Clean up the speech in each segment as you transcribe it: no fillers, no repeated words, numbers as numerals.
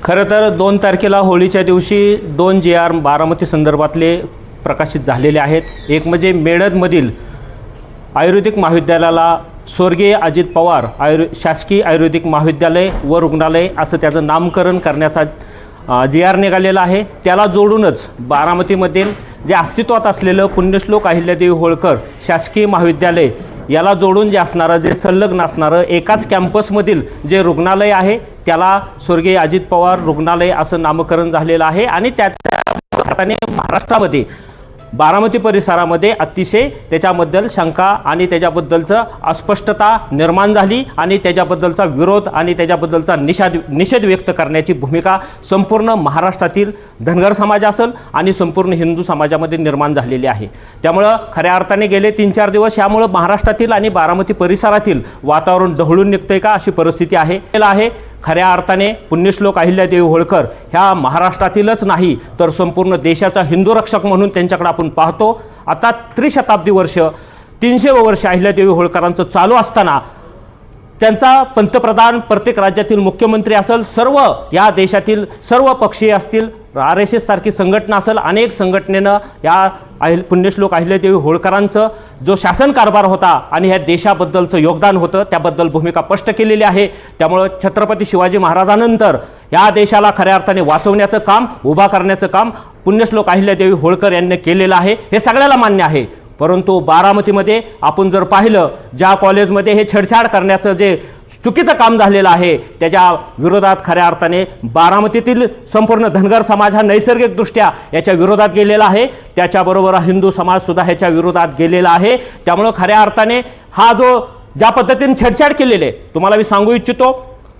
खरं तर 2 तारखेला होळीच्या दिवशी 2 JR बारामती संदर्भातले प्रकाशित झालेले आहेत. एक म्हणजे मेळदमधील आयुर्वेदिक महाविद्यालयाला स्वर्गीय अजित पवार शासकीय आयुर्वेदिक महाविद्यालय व रुग्णालय असं त्याचं नामकरण करण्याचा JR निघालेला आहे. त्याला जोडूनच बारामतीमधील जे अस्तित्वात असलेलं पुण्यश्लोक अहिल्यादेवी होळकर शासकीय महाविद्यालय याला जोडून जे असणारं जे संलग्न असणारं एकाच कॅम्पसमधील जे रुग्णालय आहे त्याला स्वर्गीय अजित पवार रुग्णालय असं नामकरण झालेलं आहे. आणि त्याच्या अर्थाने महाराष्ट्रामध्ये बारामती परिसरामध्ये अतिशय त्याच्याबद्दल शंका आणि त्याच्याबद्दलचं अस्पष्टता निर्माण झाली आणि त्याच्याबद्दलचा विरोध आणि त्याच्याबद्दलचा निषेध व्यक्त करण्याची भूमिका संपूर्ण महाराष्ट्रातील धनगर समाज असेल आणि संपूर्ण हिंदू समाजामध्ये निर्माण झालेली आहे. त्यामुळं खऱ्या अर्थाने गेले 3-4 दिवस यामुळं महाराष्ट्रातील आणि बारामती परिसरातील वातावरण ढवळून निघतंय का अशी परिस्थिती आहे. खऱ्या अर्थाने पुण्यश्लोक अहिल्यादेवी होळकर ह्या महाराष्ट्रातीलच नाही तर संपूर्ण देशाचा हिंदू रक्षक म्हणून त्यांच्याकडे आपण पाहतो. आता त्रिशताब्दी वर्ष 300 वर्ष अहिल्यादेवी होळकरांचं चालू असताना त्यांचा पंतप्रधान प्रत्येक राज्यातील मुख्यमंत्री असेल सर्व या देशातील सर्व पक्षीय असतील RSS सारखी संघटना असेल अनेक संघटनेनं या पुण्यश्लोक अहिल्यादेवी होळकरांचं जो शासन कारभार होता आणि ह्या देशाबद्दलचं योगदान होतं त्याबद्दल भूमिका स्पष्ट केलेली आहे. त्यामुळं छत्रपती शिवाजी महाराजांनंतर या देशाला खऱ्या अर्थाने वाचवण्याचं काम उभा करण्याचं काम पुण्यश्लोक अहिल्यादेवी होळकर यांनी केलेलं आहे. हे सगळ्याला मान्य आहे. परंतु बारामतीमध्ये आपण जर पाहिलं ज्या कॉलेजमध्ये हे छेडछाड करण्याचं जे चुकीचं काम झालेलं आहे त्याच्या विरोधात खऱ्या अर्थाने बारामतीतील संपूर्ण धनगर समाज हा नैसर्गिकदृष्ट्या याच्या विरोधात गेलेला आहे. त्याच्याबरोबर हिंदू समाजसुद्धा ह्याच्या विरोधात गेलेला आहे. त्यामुळं खऱ्या अर्थाने हा जो ज्या पद्धतीने छेडछाड केलेले आहे तुम्हाला मी सांगू इच्छितो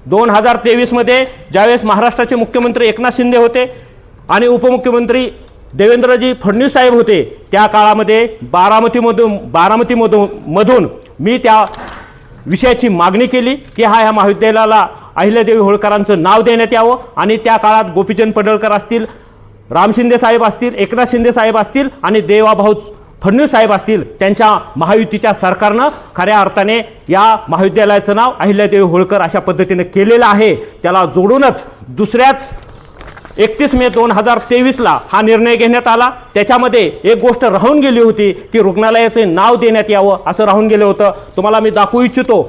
2023 मध्ये ज्यावेळेस महाराष्ट्राचे मुख्यमंत्री एकनाथ शिंदे होते आणि उपमुख्यमंत्री देवेंद्रजी फडणवीस साहेब होते त्या काळामध्ये बारामतीमधून मी त्या विषयाची मागणी केली की ह्या महाविद्यालयाला अहिल्यादेवी होळकरांचं नाव देण्यात यावं. आणि त्या काळात गोपीचंद पडळकर असतील राम शिंदे साहेब असतील एकनाथ शिंदे साहेब असतील आणि देवाभाऊ फडणवीस साहेब असतील त्यांच्या महायुतीच्या सरकारनं खऱ्या अर्थाने या महाविद्यालयाचं नाव अहिल्यादेवी होळकर अशा पद्धतीने केलेलं आहे. त्याला जोडूनच दुसऱ्याच 31 मे 2023ला हा निर्णय घेण्यात आला. त्याच्यामध्ये एक गोष्ट राहून गेली होती की रुग्णालयाचे नाव देण्यात यावं असं राहून गेलं होतं. तुम्हाला मी दाखवू इच्छितो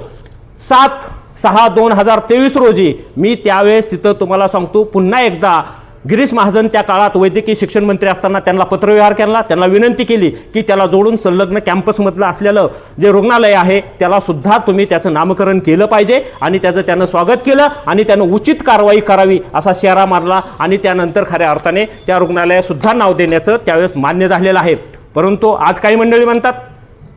7/6/2023 रोजी मी त्यावेळेस तिथं तुम्हाला सांगतो पुन्हा एकदा गिरीश महाजन त्या काळात वैद्यकीय शिक्षण मंत्री असताना त्यांना पत्रव्यवहार केला. त्यांना विनंती केली की त्याला जोडून संलग्न कॅम्पसमधलं असलेलं जे रुग्णालय आहे त्याला सुद्धा तुम्ही त्याचं नामकरण केलं पाहिजे. आणि त्याचं त्यानं स्वागत केलं आणि त्यानं उचित कारवाई करावी असा शेरा मारला आणि त्यानंतर खऱ्या अर्थाने त्या रुग्णालयासुद्धा नाव देण्याचं त्यावेळेस मान्य झालेलं आहे. परंतु आज काही मंडळी म्हणतात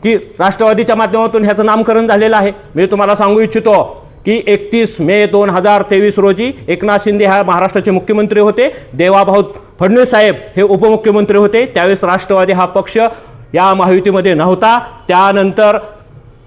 की राष्ट्रवादीच्या माध्यमातून ह्याचं नामकरण झालेलं आहे. मी तुम्हाला सांगू इच्छितो की 31 मे 2023 रोजी एकनाथ शिंदे हा महाराष्ट्राचे मुख्यमंत्री होते. देवाभाऊ फडणवीस साहेब हे उपमुख्यमंत्री होते. त्यावेळेस राष्ट्रवादी हा पक्ष या महायुतीमध्ये नव्हता. त्यानंतर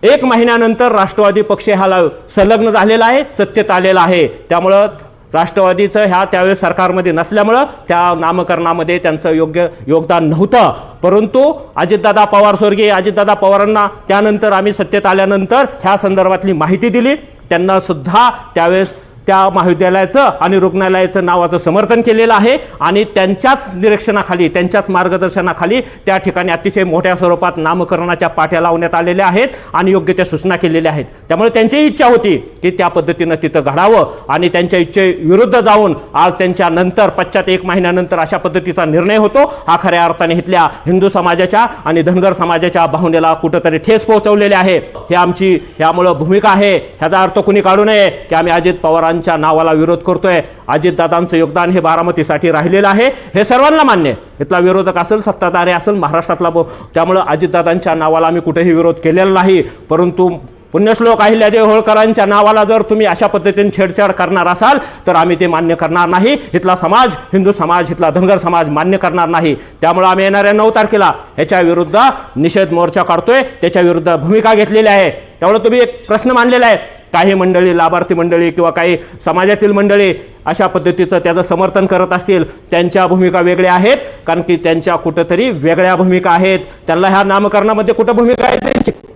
1 महिन्यानंतर राष्ट्रवादी पक्ष ह्याला संलग्न झालेला आहे सत्तेत आलेला आहे. त्यामुळं राष्ट्रवादीचं ह्या त्यावेळेस सरकारमध्ये नसल्यामुळं त्या नामकरणामध्ये त्यांचं योग्य योगदान नव्हतं. परंतु अजितदादा पवार स्वर्गीय अजितदादा पवारांना त्यानंतर आम्ही सत्तेत आल्यानंतर ह्या संदर्भातली माहिती दिली. त्यांना सुद्धा त्यावेळेस त्या महाविद्यालयाचं आणि रुग्णालयाचं नावाचं समर्थन केलेलं आहे. आणि त्यांच्याच निरीक्षणाखाली त्यांच्याच मार्गदर्शनाखाली त्या ठिकाणी अतिशय मोठ्या स्वरूपात नामकरणाच्या पाट्या लावण्यात आलेल्या आहेत आणि योग्य त्या सूचना केलेल्या आहेत. त्यामुळे त्यांची इच्छा होती की त्या पद्धतीनं तिथं घडावं आणि त्यांच्या इच्छेविरुद्ध जाऊन आज त्यांच्या नंतर पश्चात 1 महिन्यानंतर अशा पद्धतीचा निर्णय होतो. हा खऱ्या अर्थाने इथल्या हिंदू समाजाच्या आणि धनगर समाजाच्या भावनेला कुठंतरी ठेच पोहोचवलेली आहे. हे आमची यामुळं भूमिका आहे. ह्याचा अर्थ कुणी काढू नये की आम्ही अजित पवार नावाला विरोध करतोय. अजितदादांचं योगदान हे बारामतीसाठी राहिलेलं आहे हे सर्वांना मान्य आहे. इथला विरोधक असेल सत्ताधारी असेल महाराष्ट्रातला त्यामुळं अजितदादांच्या नावाला आम्ही कुठेही विरोध केलेला नाही. परंतु पुण्यश्लोक अहिल्यादेवी होळकरांच्या नावाला जर तुम्ही अशा पद्धतीने छेडछाड करणार असाल तर आम्ही ते मान्य करणार नाही. इथला समाज हिंदू समाज इथला धनगर समाज मान्य करणार नाही. त्यामुळे आम्ही येणाऱ्या 9 तारखेला ह्याच्या विरुद्ध निषेध मोर्चा काढतोय. त्याच्या विरुद्ध भूमिका घेतलेली आहे. त्यामुळे तुम्ही एक प्रश्न मांडलेला आहे. काही मंडळी लाभार्थी मंडळी किंवा काही समाजातील मंडळी अशा पद्धतीचं त्याचं समर्थन करत असतील त्यांच्या भूमिका वेगळ्या आहेत कारण की त्यांच्या कुठंतरी वेगळ्या भूमिका आहेत. त्यांना ह्या नामकरणामध्ये कुठं भूमिका आहे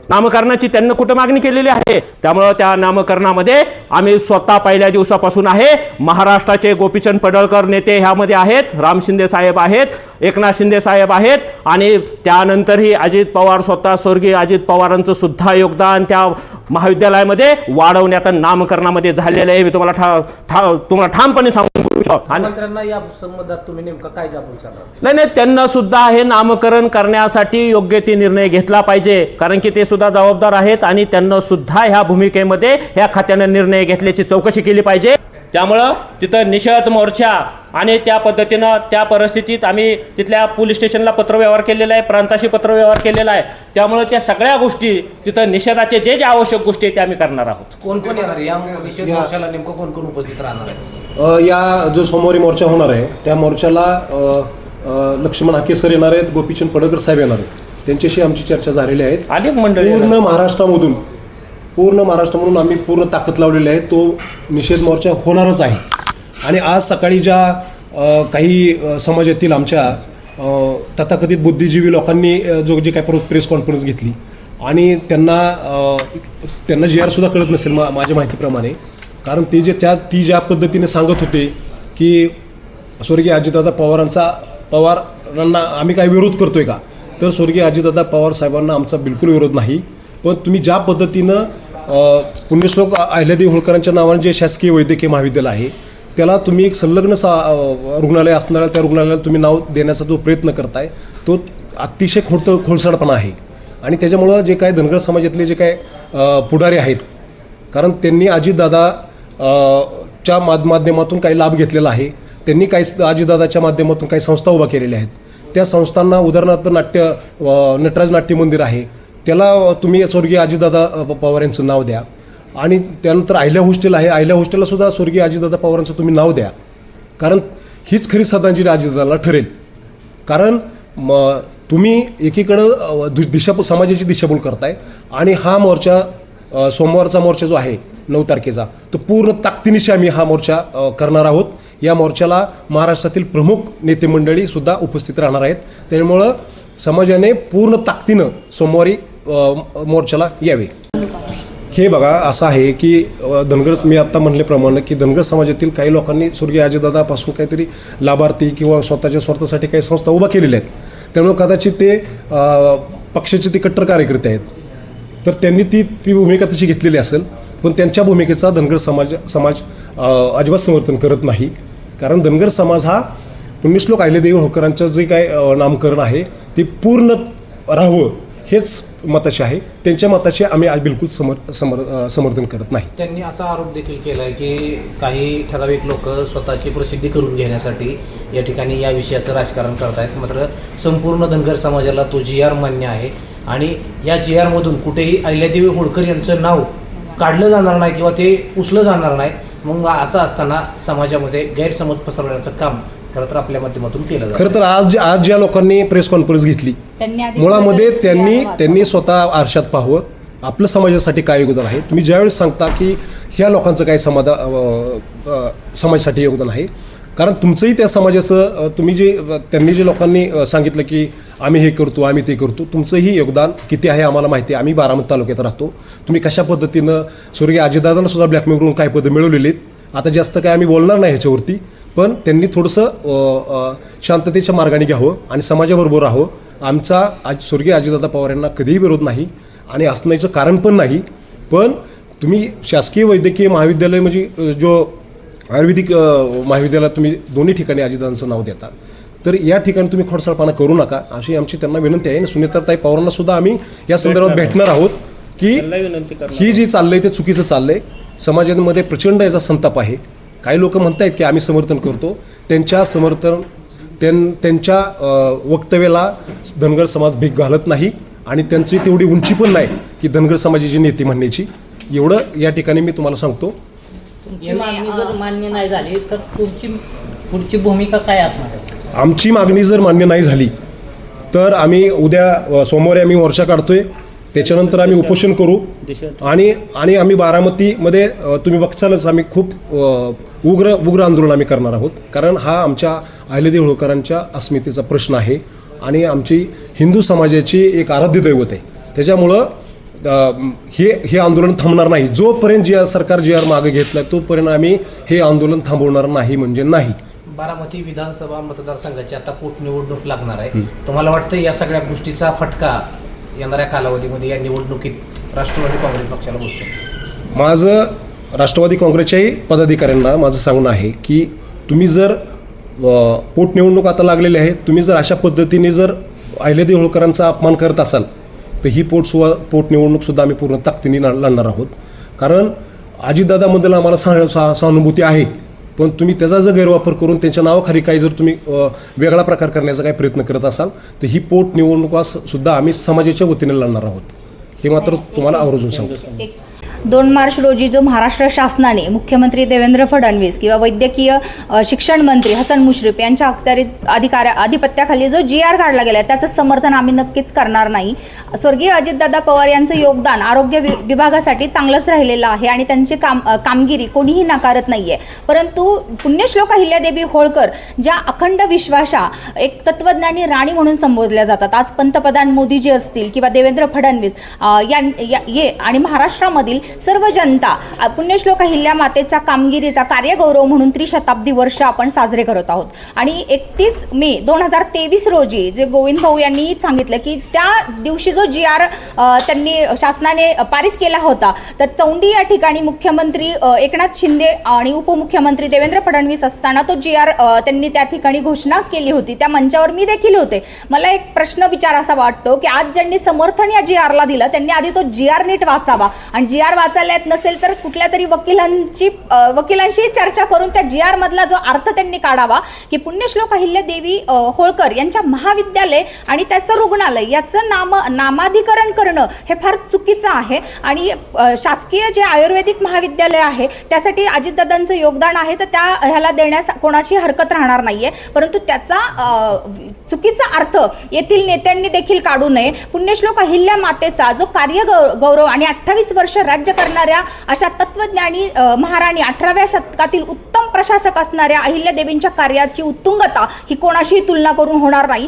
नामकरणाची त्यांना कुठं मागणी केलेली आहे. त्यामुळं त्या नामकरणामध्ये आम्ही स्वतः पहिल्या दिवसापासून आहे. महाराष्ट्राचे गोपीचंद पडळकर नेते ह्यामध्ये आहेत, राम शिंदे साहेब आहेत, एकनाथ शिंदे साहेब आहेत आणि त्यानंतरही अजित पवार स्वतः स्वर्गीय अजित पवारांचं सुद्धा योगदान त्या महाविद्यालयामध्ये वाढवण्यात नामकरणामध्ये झालेलं आहे. मी तुम्हाला ठामपणे सांगू शकतो. आणि मंत्र्यांना या संबंधात तुम्ही नेमका काय जाब विचारणार? नाही, त्यांना सुद्धा हे नामकरण करण्यासाठी योग्य ते निर्णय घेतला पाहिजे, कारण की ते सुद्धा जबाबदार आहेत आणि त्यांना सुद्धा ह्या भूमिकेमध्ये ह्या खात्यानं निर्णय घेतल्याची चौकशी केली पाहिजे. त्यामुळं तिथं निषेध मोर्चा आणि त्या पद्धतीनं त्या परिस्थितीत आम्ही तिथल्या पोलीस स्टेशनला पत्रव्यवहार केलेला आहे, प्रांताशी पत्रव्यवहार केलेला आहे. त्यामुळं त्या सगळ्या गोष्टी तिथं निषेधाचे जे आवश्यक गोष्टी आहेत त्या आम्ही करणार आहोत. कोण कोण येणार या निषेध मोर्चाला? नेमकं कोण कोण उपस्थित राहणार आहे? या जो सोमवारी मोर्चा होणार आहे त्या मोर्चाला लक्ष्मण हाके सर येणार आहेत, गोपीचंद पडळकर साहेब येणार आहेत. त्यांच्याशी आमची चर्चा झालेली आहे. अनेक मंडळी पूर्ण महाराष्ट्रामधून आम्ही पूर्ण ताकद लावलेली आहे. तो निषेध मोर्चा होणारच आहे. आणि आज सकाळी ज्या काही समाजातील आमच्या तथाकथित बुद्धिजीवी लोकांनी जे काही प्रेस कॉन्फरन्स घेतली आणि त्यांना जी आर सुद्धा कळत नसेल माझ्या माहितीप्रमाणे, कारण ती ज्या पद्धतीने सांगत होते की स्वर्गीय अजितदादा पवारांना आम्ही काय विरोध करतोय का, तर स्वर्गीय अजितदादा पवार साहेबांना आमचा बिलकुल विरोध नाही. पण तुम्ही ज्या पद्धतीनं पुण्यश्लोक अहिल्यादेवी होळकरांच्या नावाने जे शासकीय वैद्यकीय महाविद्यालय आहे त्याला तुम्ही एक संलग्न रुग्णालय असणाऱ्या त्या रुग्णालयाला तुम्ही नाव देण्याचा जो प्रयत्न करताय तो अतिशय खोडसाळपणा आहे. आणि त्याच्यामुळं जे काय धनगर समाजातले जे काय पुढारी आहेत, कारण त्यांनी अजितदादा च्या माध्यमातून काही लाभ घेतलेला आहे. त्यांनी काही अजितदादाच्या माध्यमातून काही संस्था उभा केलेल्या आहेत. त्या संस्थांना उदाहरणार्थ नटराज नाट्य मंदिर आहे, त्याला तुम्ही स्वर्गीय अजितदादा पवार यांचं नाव द्या. आणि त्यानंतर अहिल्या हॉस्टेल आहे, अहिल्या हॉस्टेलला सुद्धा स्वर्गीय अजितदादा पवारांचं तुम्ही नाव द्या. कारण हीच खरी श्रद्धांजली अजितदादाला ठरेल. कारण तुम्ही एकीकडं समाजाची दिशाभूल करताय आणि हा मोर्चा सोमवारचा मोर्चा जो आहे 9 तारखेचा तो पूर्ण ताकदीनिशी आम्ही हा मोर्चा करणार आहोत. या मोर्चाला महाराष्ट्रातील प्रमुख नेते मंडळी सुद्धा उपस्थित राहणार आहेत. त्यामुळं समाजाने पूर्ण ताकदीनं सोमवारी मोर्चाला यावे. हे बघा असं आहे की मी आत्ता म्हणल्याप्रमाणे की धनगर समाजातील काही लोकांनी स्वर्गीय अजितदादापासून काहीतरी लाभार्थी किंवा स्वतःच्या स्वार्थासाठी काही संस्था उभा केलेल्या आहेत. त्यामुळे कदाचित ते पक्षाचे ते कट्टर कार्यकर्ते आहेत, तर त्यांनी ती भूमिका तशी घेतलेली असेल. पण त्यांच्या भूमिकेचा धनगर समाज अजिबात समर्थन करत नाही. कारण धनगर समाज हा पुण्यश्लोक अहिल्यादेवी होळकरांचं जे काय नामकरण आहे ते पूर्ण राहावं हेच मताचे आहे. त्यांच्या मताचे आम्ही आज बिलकुल समर्थन करत नाही. त्यांनी असा आरोप देखील केला आहे की काही ठराविक लोक स्वतःची प्रसिद्धी करून घेण्यासाठी या ठिकाणी या विषयाचं राजकारण करत आहेत. मात्र संपूर्ण धनगर समाजाला तो GR मान्य आहे आणि या GR मधून कुठेही अहिल्यादेवी होळकर यांचं नाव काढलं जाणार नाही किंवा ते पुसलं जाणार नाही. मग असं असताना समाजामध्ये गैरसमज पसरवण्याचं काम खरं तर आपल्या माध्यमातून केलं जातं. खरं तर आज ज्या लोकांनी प्रेस कॉन्फरन्स घेतली मुळामध्ये त्यांनी स्वतः आरशात पाहावं आपलं समाजासाठी काय योगदान आहे. तुम्ही ज्यावेळेस सांगता की ह्या लोकांचं काय समाजासाठी योगदान आहे, कारण तुमचंही त्या समाजाचं त्यांनी जे लोकांनी सांगितलं की आम्ही हे करतो आम्ही ते करतो, तुमचंही योगदान किती आहे आम्हाला माहिती आहे. आम्ही बारामती तालुक्यात राहतो. तुम्ही कशा पद्धतीनं स्वर्गीय अजितदादांना सुद्धा ब्लॅकमेल करून काय पदं मिळवलेली आहेत. आता जास्त काय आम्ही बोलणार नाही ह्याच्यावरती, पण त्यांनी थोडंसं शांततेच्या मार्गाने घ्यावं आणि समाजाबरोबर राहावं. आमचा स्वर्गीय अजितदादा पवार यांना कधीही विरोध नाही आणि असण्याचं कारण पण नाही. पण तुम्ही शासकीय वैद्यकीय महाविद्यालय म्हणजे जो आयुर्वेदिक महाविद्यालयात तुम्ही दोन्ही ठिकाणी अजितदादांचं नाव देता, तर या ठिकाणी तुम्ही खोडसाळपणा करू नका अशी आमची त्यांना विनंती आहे. सुनेत्राताई पवारांना सुद्धा आम्ही या संदर्भात भेटणार आहोत की ही जी चाललंय ते चुकीचं चाललंय. समाजामध्ये प्रचंड याचा संताप आहे. काही लोक म्हणत आहेत की आम्ही समर्थन करतो, त्यांच्या वक्तव्याला धनगर समाज भीक घालत नाही आणि त्यांची तेवढी उंची पण नाही की धनगर समाजाची नेते म्हणण्याची. एवढं या ठिकाणी मी तुम्हाला सांगतो. तुमची मागणी जर मान्य नाही झाली तर तुमची पुढची भूमिका काय असणार आहे? आमची मागणी जर मान्य नाही झाली तर आम्ही सोमवारी आम्ही मोर्चा काढतोय. त्याच्यानंतर आम्ही उपोषण करू आणि आम्ही बारामतीमध्ये तुम्ही बघचालच आम्ही खूप उग्र आंदोलन आम्ही करणार आहोत. कारण हा आमच्या अहिल्यादेवी होळकरांच्या अस्मितेचा प्रश्न आहे आणि आमची हिंदू समाजाची एक आराध्य दैवत आहे. त्याच्यामुळं हे आंदोलन थांबणार नाही. जोपर्यंत सरकार जी आर मागे घेतला तोपर्यंत आम्ही हे आंदोलन थांबवणार नाही म्हणजे नाही. बारामती विधानसभा मतदारसंघाची आता पोटनिवडणूक लागणार आहे. तुम्हाला वाटतं या सगळ्या गोष्टीचा फटका येणाऱ्या कालावधीमध्ये या निवडणुकीत राष्ट्रवादी काँग्रेस पक्षाला बसू शकतो? माझं राष्ट्रवादी काँग्रेसच्याही पदाधिकाऱ्यांना माझं सांगणं आहे की तुम्ही जर पोटनिवडणूक आता लागलेली आहे, तुम्ही जर अशा पद्धतीने जर अहिल्यादेवी होळकरांचा अपमान करत असाल तर ही पोटनिवडणूकसुद्धा आम्ही पूर्ण ताकदीने लढणार आहोत. कारण अजितदादाबद्दल आम्हाला सहानुभूती आहे, पण तुम्ही त्याचा जर गैरवापर करून त्यांच्या नावाखाली काही जर तुम्ही वेगळा प्रकार करण्याचा काही प्रयत्न करत असाल तर ही पोटनिवडणुकासुद्धा आम्ही समाजाच्या वतीने लढणार आहोत. हे मात्र तुम्हाला आवर्जून सांगतो. 2 मार्च रोजी जो महाराष्ट्र शासनाने मुख्यमंत्री देवेंद्र फडणवीस किंवा वैद्यकीय शिक्षण मंत्री हसन मुश्रीफ यांच्या अखत्यारीत आधिपत्याखाली जो GR काढला गेला त्याचं समर्थन आम्ही नक्कीच करणार नाही. स्वर्गीय अजितदादा पवार यांचं योगदान आरोग्य विभागासाठी चांगलंच राहिलेलं आहे आणि त्यांची कामगिरी कोणीही नाकारत नाही आहे. परंतु पुण्यश्लोक अहिल्यादेवी होळकर ज्या अखंड विश्वासा एक तत्त्वज्ञानी राणी म्हणून संबोधल्या जातात, आज पंतप्रधान मोदीजी असतील किंवा देवेंद्र फडणवीस आणि महाराष्ट्रामधील सर्व जनता पुण्यश्लोक अहिल्या मातेच्या कामगिरीचा कार्यगौरव म्हणून त्रिशताब्दी वर्ष आपण साजरे करत आहोत. आणि 31 मे 2023 रोजी जे गोविंद भाऊ यांनी सांगितलं की त्या दिवशी जो GR त्यांनी शासनाने पारित केला होता, तर चौंडी या ठिकाणी मुख्यमंत्री एकनाथ शिंदे आणि उपमुख्यमंत्री देवेंद्र फडणवीस असताना तो GR त्यांनी त्या ठिकाणी घोषणा केली होती. त्या मंचावर मी देखील होते. मला एक प्रश्न विचारासा वाटतो की आज ज्यांनी समर्थन या GRला दिलं त्यांनी आधी तो GR नीट वाचावा आणि GR वाचायला येत नसेल तर कुठल्या तरी वकिलांशी चर्चा करून त्या GR मधला जो अर्थ त्यांनी काढावा की पुण्यश्लोक अहिल्यादेवी होळकर यांच्या महाविद्यालय आणि त्याचं रुग्णालय याचं नामाधिकरण करणं हे फार चुकीचं आहे. आणि शासकीय जे आयुर्वेदिक महाविद्यालय आहे त्यासाठी अजितदादांचं योगदान आहे, तर त्या ह्याला देण्यास कोणाची हरकत राहणार नाहीये. परंतु त्याचा चुकीचा अर्थ येथील नेत्यांनी देखील काढू नये. पुण्यश्लोक अहिल्या मातेचा जो कार्यगौरव आणि 28 वर्ष राज्य करणाऱ्या अशा तत्वज्ञानी महाराणी 18व्या शतकातील उत्तम प्रशासक असणाऱ्या अहिल्यादेवींच्या कार्याची उत्तुंगता ही कोणाशीही तुलना करून होणार नाही.